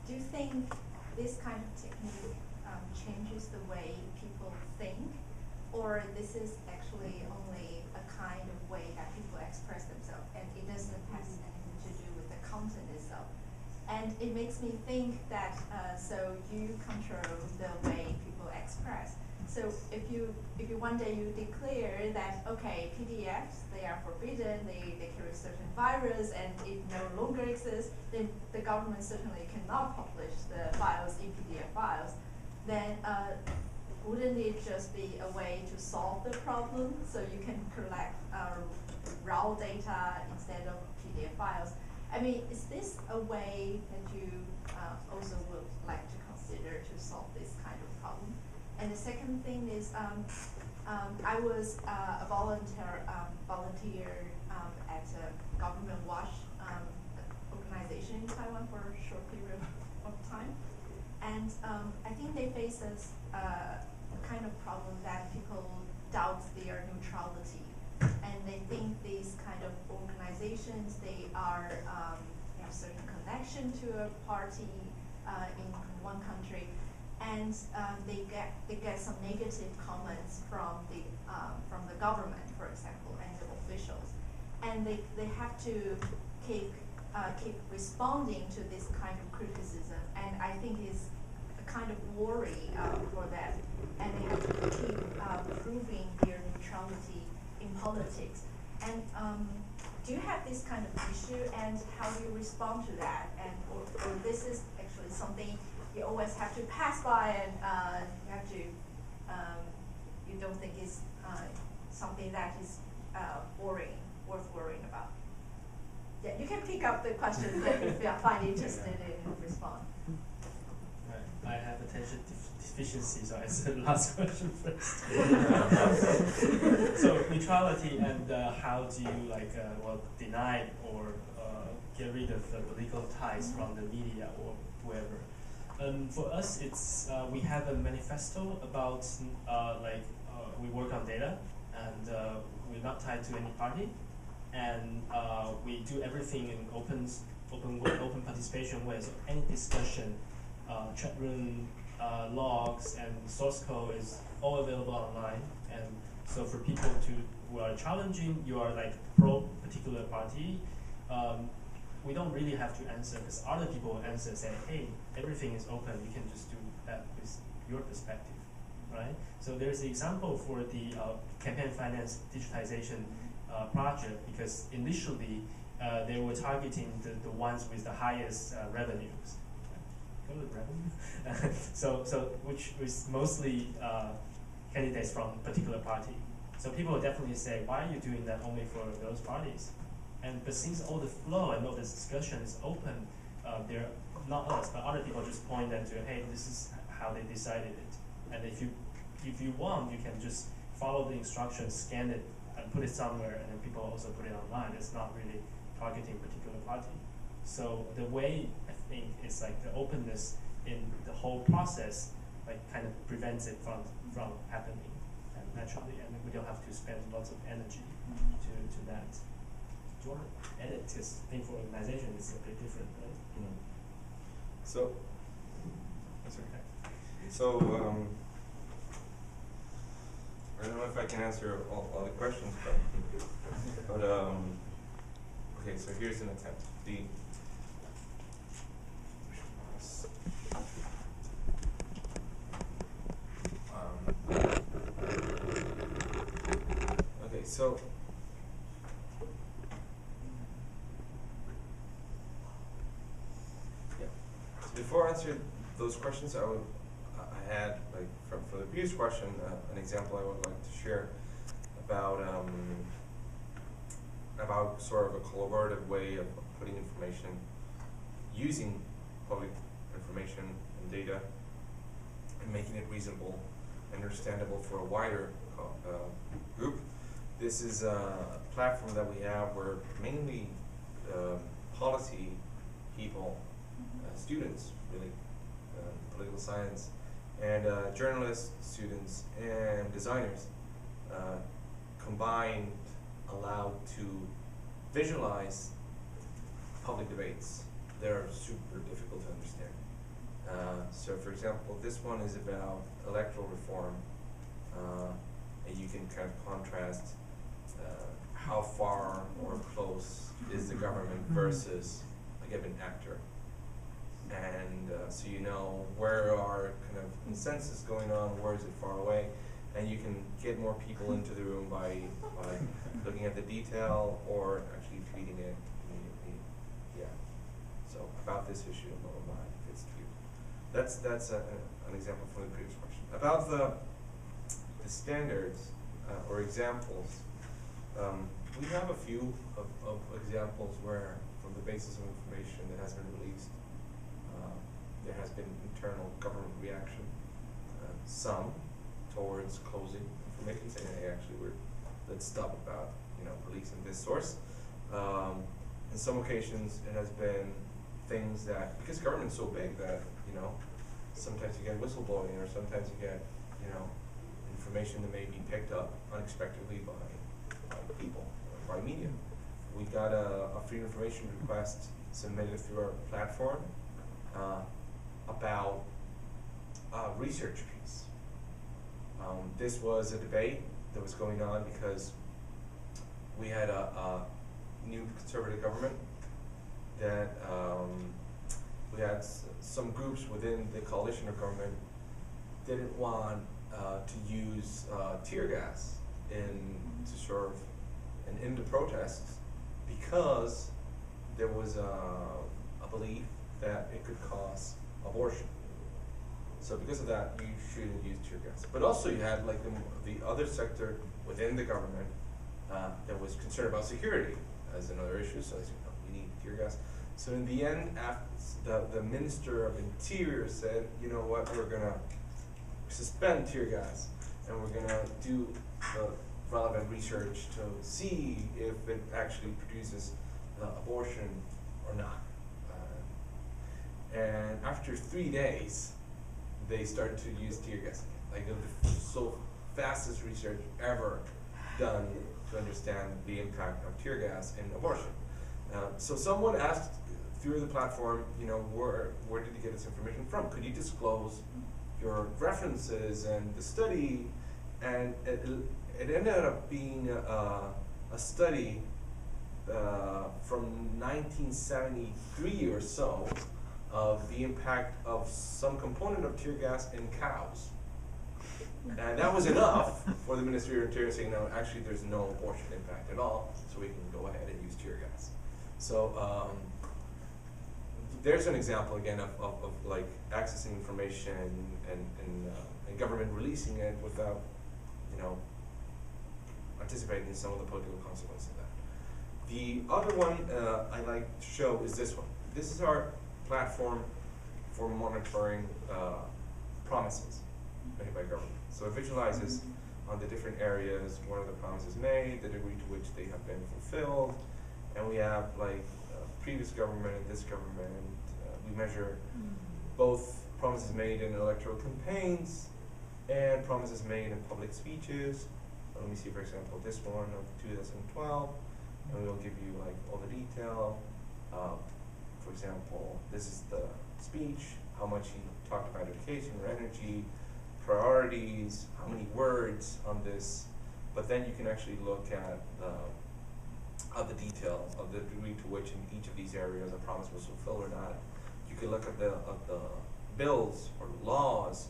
do you think this kind of technique changes the way people think, or this is actually only a kind of way that people express themselves, and it doesn't have anything to do with the content itself? And it makes me think that so you control the way people express. So if you one day you declare that okay, PDFs, they are forbidden, they carry a certain virus, and it no longer exists, then the government certainly cannot publish the files in PDF files. Then wouldn't it just be a way to solve the problem? So you can collect raw data instead of PDF files. I mean, is this a way that you also would like to consider to solve this kind of problem? And the second thing is, I was a volunteer at a government watch organization in Taiwan for a short period of time. And I think they face a kind of problem that people doubt their neutrality. And they think these kind of organizations, they are they have certain connection to a party in one country, and they get some negative comments from the government, for example, and the officials, and they have to keep responding to this kind of criticism, and I think it's a kind of worry for them, and they have to keep proving their neutrality in politics. And do you have this kind of issue, and how do you respond to that? And or this is actually something you always have to pass by, and you have to you don't think is something that is worth worrying about? Yeah, you can pick up the questions that you find interested in and respond. Right. I have attention deficiency, so I answer the last question first. So neutrality, and how do you deny or get rid of the political ties from the media or whoever? For us, it's we have a manifesto about we work on data, and we're not tied to any party, and we do everything in open participation way. So any discussion, chat room, logs, and source code is all available online. And so for people who are challenging, you are like pro particular party, we don't really have to answer, because other people will answer, say, hey, everything is open, you can just do that with your perspective, right? So there's the example for the campaign finance digitization project, because initially they were targeting the ones with the highest revenues. Go with revenue? so which was mostly candidates from a particular party. So people will definitely say, why are you doing that only for those parties? But since all the flow and all this discussion is open, they're not us, but other people just point them to, hey, this is how they decided it. And if you want, you can just follow the instructions, scan it, and put it somewhere, and then people also put it online. It's not really targeting a particular party. So the way, I think, is like the openness in the whole process, like kind of prevents it from happening naturally, and we don't have to spend lots of energy to that. Do you want to edit this thing for organization? It's a bit different, right? Mm. So, that's okay. So, I don't know if I can answer all the questions, but okay. So here's an attempt. Okay, so. Before I answer those questions, I had, like, for the previous question, an example I would like to share about sort of a collaborative way of putting information, using public information and data, and making it reasonable and understandable for a wider group. This is a platform that we have where mainly policy people, students, really, political science, and journalists, students, and designers combined, allowed to visualize public debates that are super difficult to understand. So for example, this one is about electoral reform, and you can kind of contrast how far or close is the government versus a given actor. And so you know where are kind of consensus going on, where is it far away, and you can get more people into the room by looking at the detail or actually tweeting it immediately. Yeah. So about this issue, blah blah blah. It's cute. That's an example from the previous question. About the standards or examples, we have a few of examples where, from the basis of information that has been released, there has been internal government reaction. Some towards closing information, saying, hey, actually, let's stop about releasing this source. In some occasions, it has been things that, because government's so big that sometimes you get whistleblowing, or sometimes you get information that may be picked up unexpectedly by people, or by media. We got a freedom of information request submitted through our platform about a research piece. This was a debate that was going on because we had a new conservative government that we had some groups within the coalition of government didn't want to use tear gas to sort of end the protests because there was a belief that it could cause abortion. So because of that, you shouldn't use tear gas. But also you had like the other sector within the government that was concerned about security as another issue. So they said, no, we need tear gas. So in the end, after the Minister of Interior said, you know what, we're gonna suspend tear gas and we're gonna do the relevant research to see if it actually produces abortion or not. And after 3 days, they started to use tear gas again. Like the fastest research ever done to understand the impact of tear gas in abortion. So someone asked through the platform, where did you get this information from? Could you disclose your references and the study? And it ended up being a study from 1973 or so of the impact of some component of tear gas in cows. And that was enough for the Ministry of Interior saying, no, actually there's no abortion impact at all, so we can go ahead and use tear gas. So there's an example again of like accessing information and government releasing it without, anticipating some of the political consequences of that. The other one I like to show is this one. This is our platform for monitoring promises made by government. So it visualizes on the different areas what are the promises made, the degree to which they have been fulfilled, and we have like previous government and this government. We measure both promises made in electoral campaigns and promises made in public speeches. Let me see, for example, this one of 2012, and we will give you like all the detail. For example, this is the speech, how much he talked about education or energy, priorities, how many words on this, but then you can actually look at the detail of the degree to which in each of these areas a promise was fulfilled or not. You can look at the bills or laws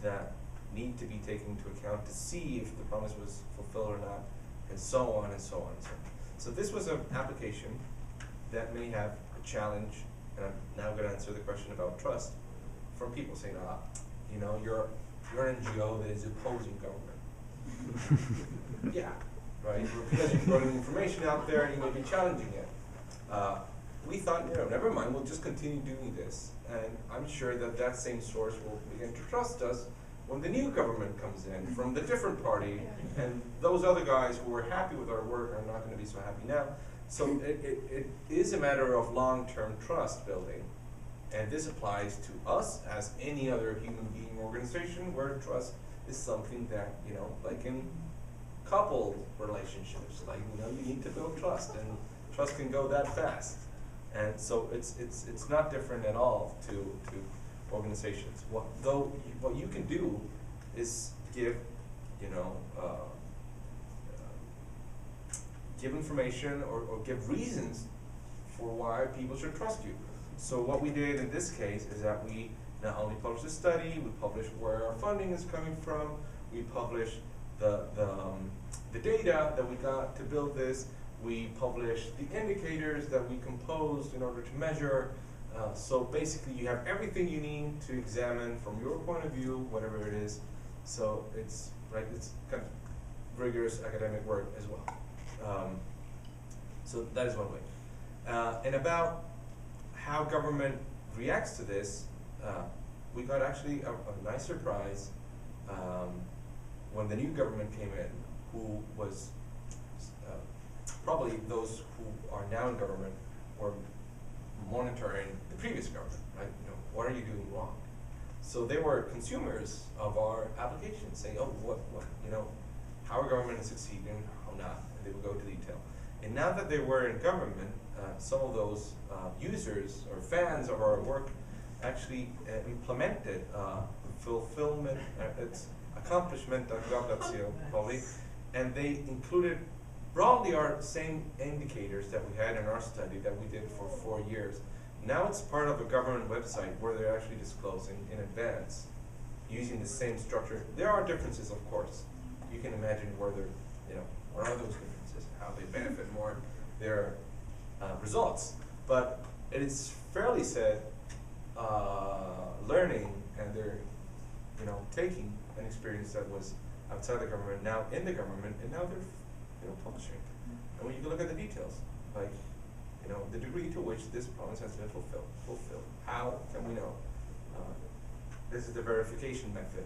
that need to be taken into account to see if the promise was fulfilled or not, and so on and so on and so on. So this was an application that may have a challenge, and I'm now going to answer the question about trust from people saying, you're an NGO that is opposing government. Yeah, right? Because you're putting information out there and you may be challenging it. We thought, never mind, we'll just continue doing this. And I'm sure that same source will begin to trust us when the new government comes in from the different party, and those other guys who were happy with our work are not going to be so happy now. So it is a matter of long-term trust building. And this applies to us as any other human being organization where trust is something that, like in coupled relationships, like, you need to build trust, and trust can go that fast. And so it's not different at all to organizations. What you can do is give, give information or give reasons for why people should trust you. So what we did in this case is that we not only published a study, we published where our funding is coming from, we published the data that we got to build this, we published the indicators that we composed in order to measure. So basically you have everything you need to examine from your point of view, whatever it is. So it's kind of rigorous academic work as well. So that is one way. And about how government reacts to this, we got actually a nice surprise when the new government came in, who was probably those who are now in government were monitoring the previous government, right? What are you doing wrong? So they were consumers of our application, saying, oh, what how our government is succeeding, how not, and they would go into detail. And now that they were in government, some of those users or fans of our work actually implemented fulfillment, it's accomplishment.gov.co probably, and they included broadly our same indicators that we had in our study that we did for 4 years. Now it's part of a government website where they're actually disclosing in advance using the same structure. There are differences, of course. You can imagine where they're, what are those differences, how they benefit more their results. But it is fairly said learning and they're, taking an experience that was outside the government, now in the government, and now they're, publishing. And when you look at the details, like, the degree to which this promise has been fulfilled. How can we know? This is the verification method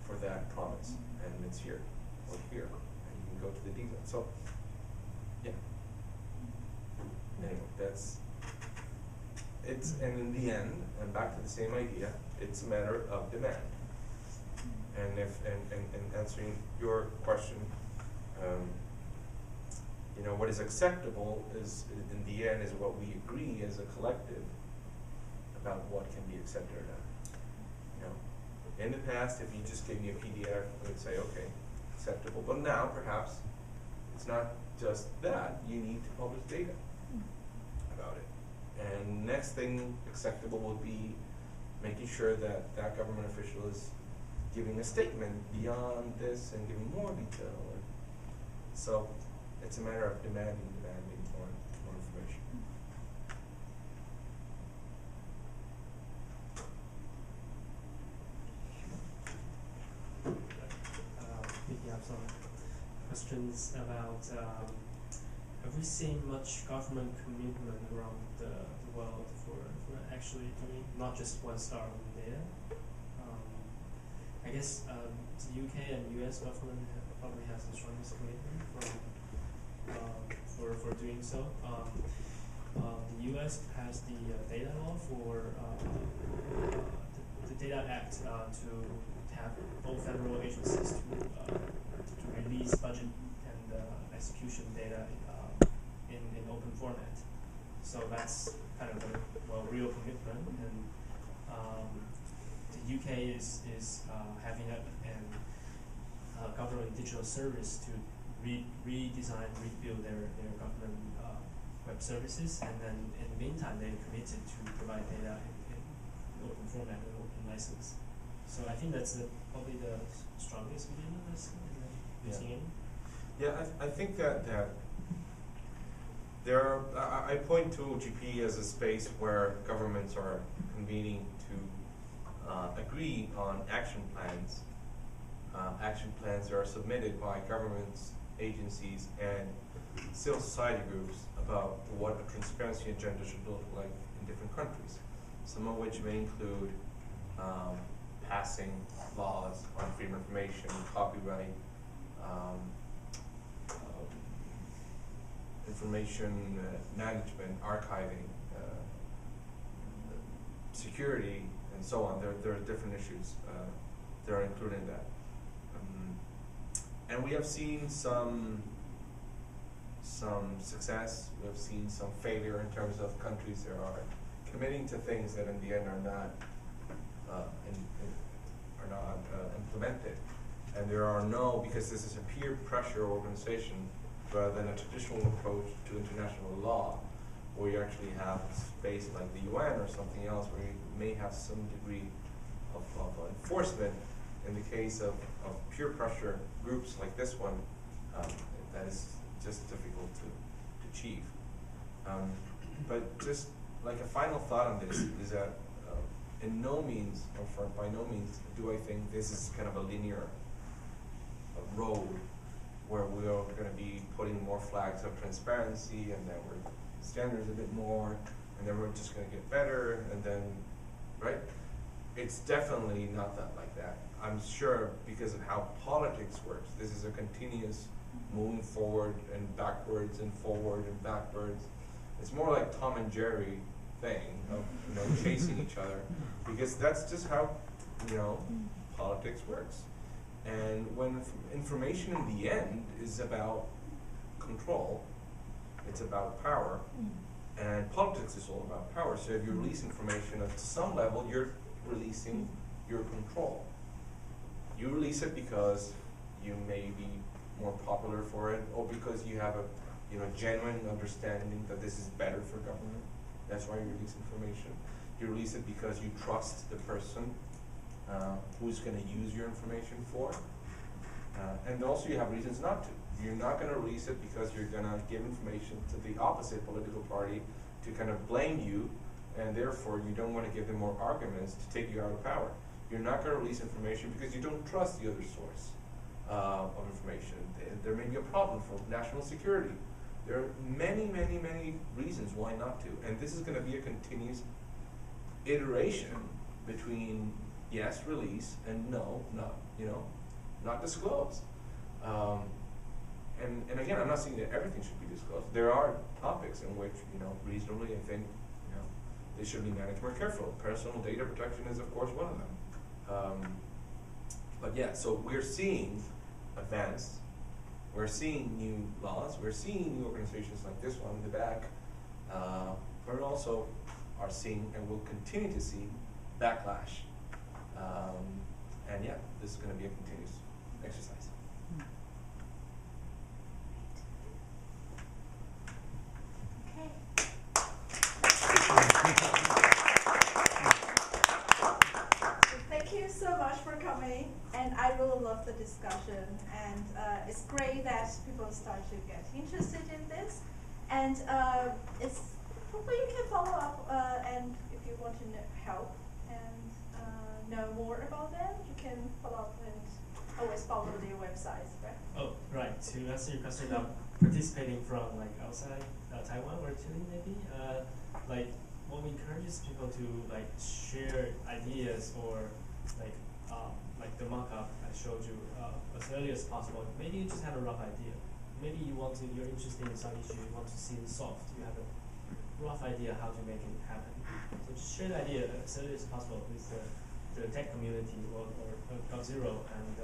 for that promise, and it's here or here, and you can go to the details. So, yeah. Anyway, and in the end, and back to the same idea, it's a matter of demand. And answering your question, what is acceptable is, in the end, is what we agree as a collective about what can be accepted or not. In the past, if you just gave me a PDF, I would say, okay, acceptable. But now, perhaps, it's not just that. You need to publish data about it. And next thing acceptable will be making sure that that government official is giving a statement beyond this and giving more detail. So it's a matter of demanding more information. We have some questions about have we seen much government commitment around the world for actually doing not just one star on data? I guess the UK and US government probably has the strongest commitment for doing so. The US has the data law for the Data Act to have all federal agencies to release budget and execution data in open format. So that's kind of a real commitment, and the UK is having a government digital service to redesign, rebuild their government web services, and then in the meantime they're committed to provide data in open format and open license. So I think that's probably the strongest commitment we've seen. Yeah, I think that there are, I point to GP as a space where governments are convening to agree on action plans. Action plans are submitted by governments, agencies, and civil society groups about what a transparency agenda should look like in different countries. Some of which may include passing laws on freedom of information, copyright, information management, archiving, security, and so on. There are different issues that are included in that. And we have seen some success. We have seen some failure in terms of countries that are committing to things that in the end are not are not implemented. And there are no, because this is a peer pressure organization rather than a traditional approach to international law, where you actually have space like the UN or something else where you may have some degree of enforcement. In the case of peer pressure groups like this one, that is just difficult to achieve. But just like a final thought on this is that in no means, or by no means, do I think this is kind of a linear road where we are going to be putting more flags of transparency, and then we're standards a bit more, and then we're just going to get better, and then, right? It's definitely not that like that. I'm sure because of how politics works, this is a continuous moving forward and backwards and forward and backwards. It's more like Tom and Jerry thing of chasing each other, because that's just how politics works. And when information in the end is about control, it's about power, and politics is all about power. So if you release information at some level, you're releasing your control. You release it because you may be more popular for it, or because you have a genuine understanding that this is better for government. That's why you release information. You release it because you trust the person who's going to use your information for. And also you have reasons not to. You're not going to release it because you're going to give information to the opposite political party to kind of blame you, and therefore you don't want to give them more arguments to take you out of power. You're not going to release information because you don't trust the other source of information. There may be a problem for national security. There are many, many, many reasons why not to. And this is going to be a continuous iteration between yes, release, and no, not disclose. And again, I'm not saying that everything should be disclosed. There are topics in which, reasonably, I think, they should be managed more carefully. Personal data protection is, of course, one of them. But yeah, so we're seeing advance. We're seeing new laws. We're seeing new organizations like this one in the back. But we also are seeing, and will continue to see, backlash. And yeah, this is going to be a continuous exercise. Okay. Thank you so much for coming, and I really love the discussion, and it's great that people start to get interested in this, and it's hopefully you can follow up, and if you want to help and know more about them, you can follow up and always follow their websites, right? Oh, right. To answer your question about participating from outside Taiwan or Chile, maybe what we encourage people to share ideas or like the mock-up I showed you as early as possible. Maybe you just have a rough idea. Maybe you're interested in some issue, you want to see it solved. You have a rough idea how to make it happen. So just share the idea as early as possible with the tech community or GovZero, and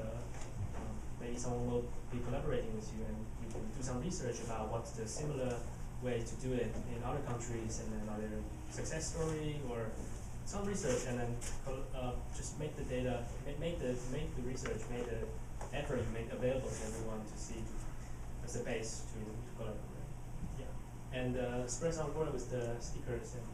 maybe someone will be collaborating with you, and you can do some research about what's the similar way to do it in other countries, and then either success story or some research, and then just make the data, make the research, make the effort you make available to everyone to see as a base to collaborate. Yeah, and spread some word with the stickers and.